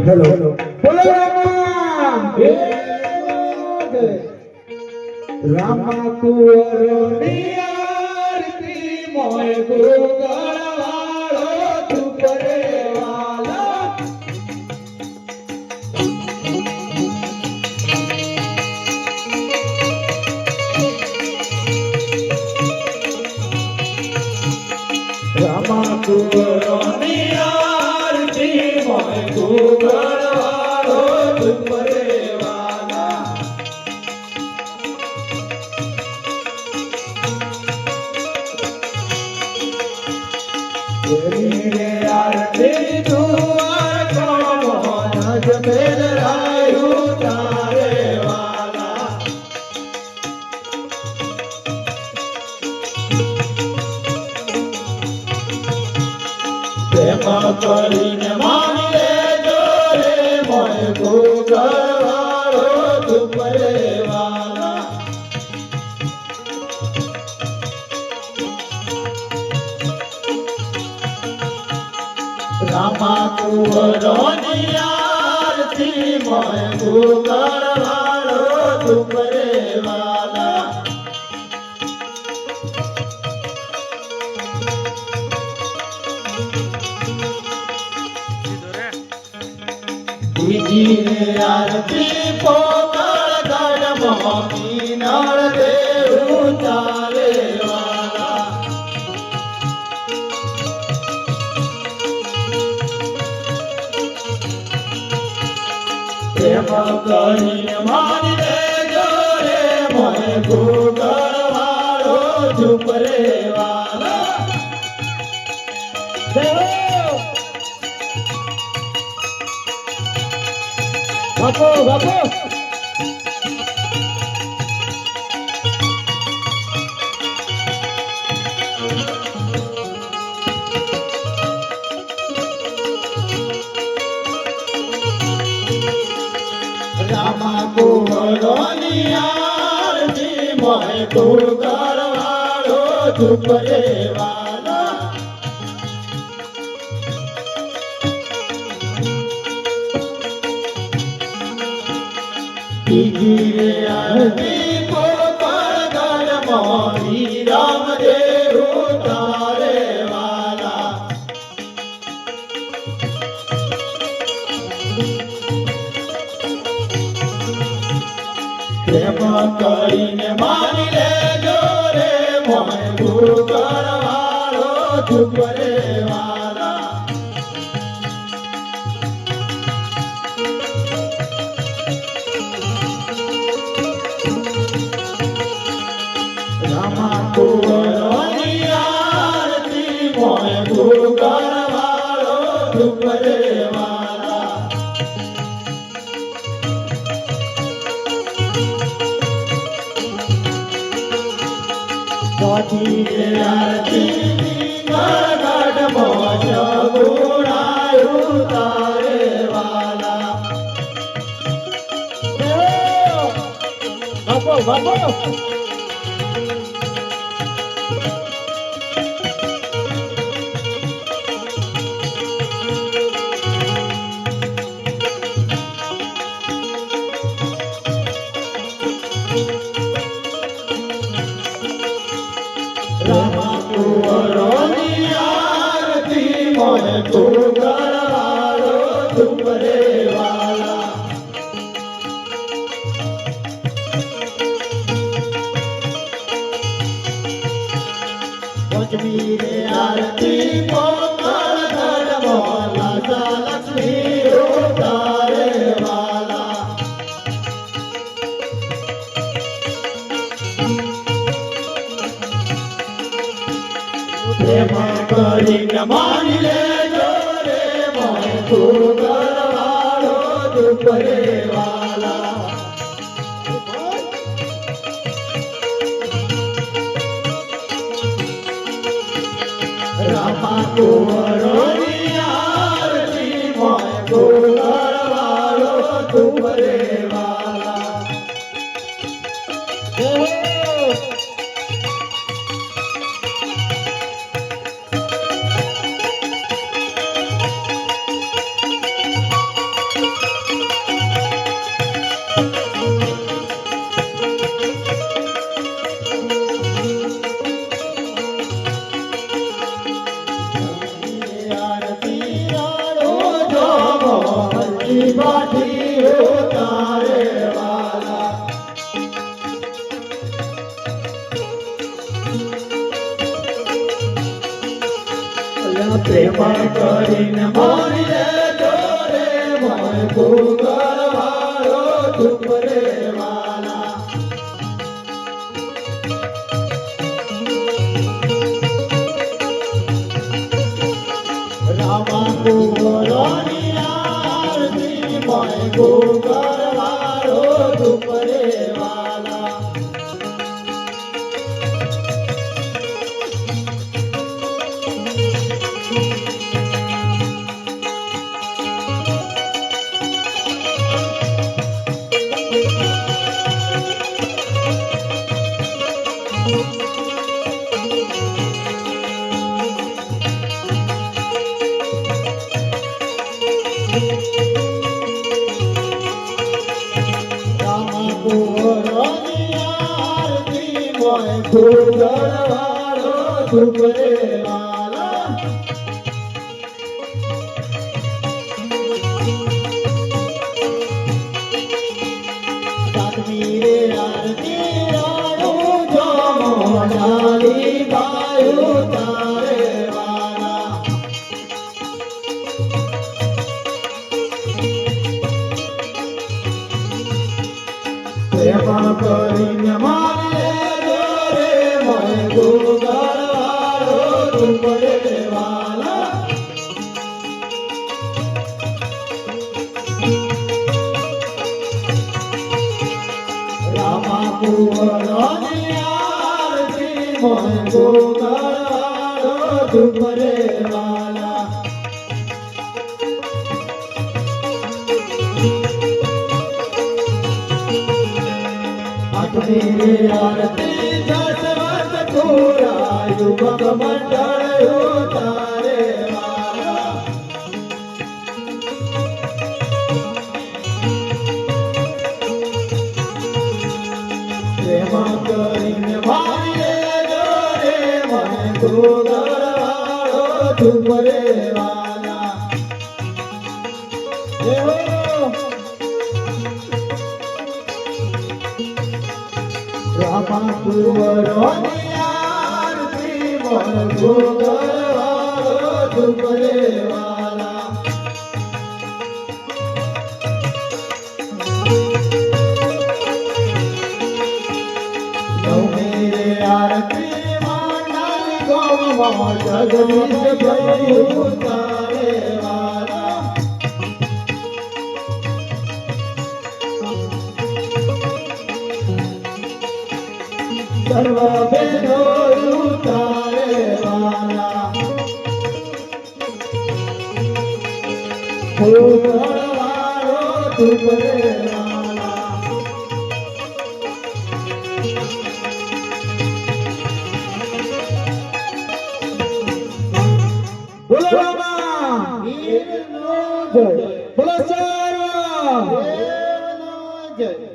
hello બોલો રામા રામા કુંવરો ની આરતી મોય ગોગળવાળો તું કરે વાલા રામા કુંવરો ની આરતી મોય ગોગળવાળો તું કરે વાલા રે આરતી તું કોનો નજ મેલ રાયું તારે વાલા પ્રેમ કરીને માની લેજો રે મોય ગોગળવાળો તું કરે વાલા રામા કુંવરોની આરતી મોય ગોગળવાળો તું કરે વાલા બીજી રે આરતી પોકળ ગઢ મોમી નળ દેવું ચાલે વાલા પ્રેમ કરીને મારી લેજો રે મોય ગોગળવાળો ચૂપ રે વાલા બાપો બાપો રામા કુંવરોની આરતી મોય ગોગળવાળો ચૂપ રે વાલા બીજી રે આરતી પોકળ ગઢ મોરી રામ દેવું તારે વાલા પ્રેમ કરીને માની લેજો રે મોય ગોગળવાળો ચૂપ રે વાલા રામા કુંવરોની આરતી મોય ગોગળવાળો ચૂપ રે વાલા મોતી રે આરતી ગઢ મોજ ગુણાયું તારે વાલા બાપો બાપો રામા કુંવરોની આરતી મોય ગોગળવાળો ચૂપ રે વાલા પંચમી રે આરતી પોકળ ગઢ મોલા લક્ષ્મી તારે વાલા પ્રેમ કરીને માની લેજો રે મોય ગોગળવાળો ચૂપ રે વાલા રામા કુંવરોની આરતી રે વાલા बाठी उतारे वाला प्रेम કરીને મારી લેજો રે મોય ભૂગર વાળો ચૂપ રે વાલા રામા કુંવરોની આરતી મોય ભૂગર વાળો ચૂપ રે વાલા ભૂગર વાળો ચૂપ રે વાલા સાતમી રે આરતી રાણું જો મોઢાની બાયું તારે વાલા પ્રેમ કરીને મારે ભૂગર વાળો ચૂપ રે વાલા રામા કુંવરોની આરતી મોય ભૂગર વાળો ચૂપ રે વાલા આઠમી રે આરતી યુવક મંડળ ઉતારે વાલા પ્રેમ કરીને મારી લેજો રે મને ભૂગર વાળો ચૂપ રે વાલા રામા કુંવરોની ભૂગર વાળો ચૂપ રે વાલા નવમી રે આરતી માંડાલી ગોમાં જગદીશ ભયું તારે વાલા સર્વ બેનો ઉતારે વાલા ભૂગર વાળો ચૂપ રે વાલા બોલો રામા વીરનો જય બોલો સર્વ દેવનો જય